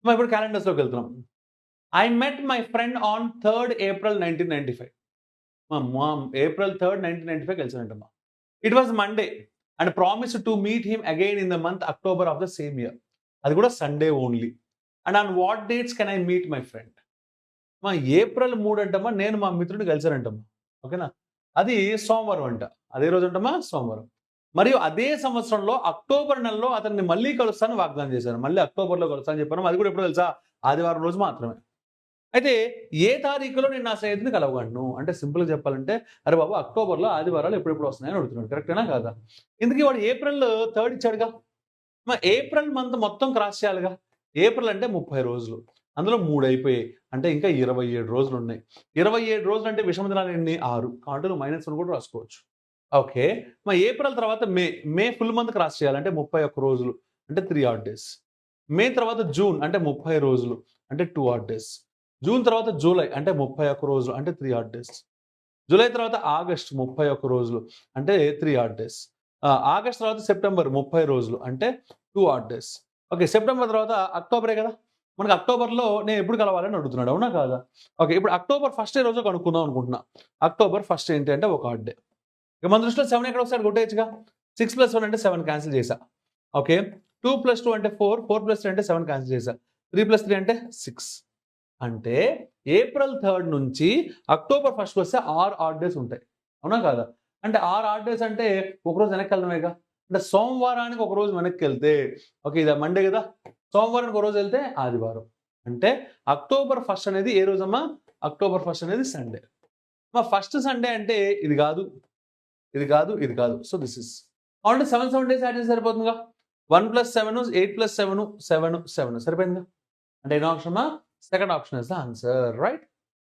ఇప్పుడు క్యాలెండర్స్లోకి వెళ్తున్నాం. I met my friend on 3rd April 1995. April 3rd 1995 కలిసానంటమ్మా. It was Monday and promise to meet him again in the month October of the same year. అది కూడా Sunday only. And on what dates can I meet my friend? April 3 అంటమ్మా నేను మా మిత్రుడిని కలిసానంటమ్మా. ఓకేనా? అది సోమవారం అంట. అదే రోజు అంటమ్మా సోమవారం. మరియు అదే సంవత్సరంలో అక్టోబర్ నెలలో అతన్ని మళ్ళీ కలుస్తాను వాగ్దానం చేశాను. మళ్ళీ అక్టోబర్లో కలుస్తాను చెప్పాను. అది కూడా ఎప్పుడు తెలుసా? ఆదివారం రోజు మాత్రమే. అయితే ఏ తారీఖులో నేను నా స్నేహితుని కలవగలను అంటే సింపుల్గా చెప్పాలంటే, అరే బాబు అక్టోబర్లో ఆదివారాలు ఎప్పుడెప్పుడు వస్తున్నాయని అడుగుతున్నాడు. కరెక్టేనా కాదా? ఇందుకే వాడు ఏప్రిల్ 3 ఇచ్చాడుగా. ఏప్రిల్ మంత్ మొత్తం క్రాస్ చేయాలిగా. ఏప్రిల్ అంటే 30 రోజులు, అందులో 3 అయిపోయాయి అంటే ఇంకా 27 రోజులు ఉన్నాయి. 27 రోజులు అంటే విషమ దినాలు ఎన్ని? 6. కాబట్టి నువ్వు -1 కూడా రాసుకోవచ్చు. ఓకే. ఏప్రిల్ తర్వాత మే ఫుల్ మంత్ క్రాస్ చేయాలంటే 31 రోజులు అంటే 3 ఆడ్ డేస్. మే తర్వాత జూన్ అంటే 30 రోజులు అంటే 2 ఆడ్ డేస్. జూన్ తర్వాత జూలై అంటే 31 రోజులు అంటే 3 ఆడ్ డేస్. జూలై తర్వాత ఆగస్ట్ 31 రోజులు అంటే 3 ఆడ్ డేస్. ఆగస్ట్ తర్వాత సెప్టెంబర్ 30 రోజులు అంటే 2 ఆడ్ డేస్. ఓకే. సెప్టెంబర్ తర్వాత అక్టోబరే కదా. మనకు అక్టోబర్లో నేను ఎప్పుడు కలవాలని అడుగుతున్నాడు. అవునా కాదా? ఓకే. ఇప్పుడు అక్టోబర్ 1st రోజు కనుక్కుందాం అనుకుంటున్నా. అక్టోబర్ 1st ఏంటి అంటే ఒక ఆడ్ డే. ఇక మన దృష్టిలో 7 ఎక్కడ ఒకసారి కొట్టేయచ్చుగా. 6 + 1 అంటే 7 క్యాన్సిల్ చేశా. ఓకే. 2 + 2 అంటే 4, 4 + 3 అంటే 7 క్యాన్సిల్ చేశా. 3 + 3 అంటే 6. అంటే ఏప్రిల్ 3 నుంచి అక్టోబర్ 1 వస్తే 6 ఆడ్ డేస్ ఉంటాయి. అవునా కాదా? అంటే 6 ఆడ్ డేస్ అంటే ఒకరోజు వెనక్కి వెళ్ళడమేగా. అంటే సోమవారానికి ఒక రోజు వెనక్కి వెళ్తే, ఓకే ఇది మండే కదా, సోమవారానికి ఒక రోజు వెళ్తే ఆదివారం. అంటే అక్టోబర్ 1 అనేది ఏ రోజమ్మా? అక్టోబర్ 1 అనేది సండే. ఫస్ట్ సండే అంటే ఇది కాదు, ఇది కాదు, ఇది కాదు. So this is already 7 days add చేసి సరిపోతుందిగా. 1 + 7 8 + 7 7 7 సరిపోయిందిగా. అంటే ఎన్నో ఆప్షన్ అమ్మా? Second option is the answer, right?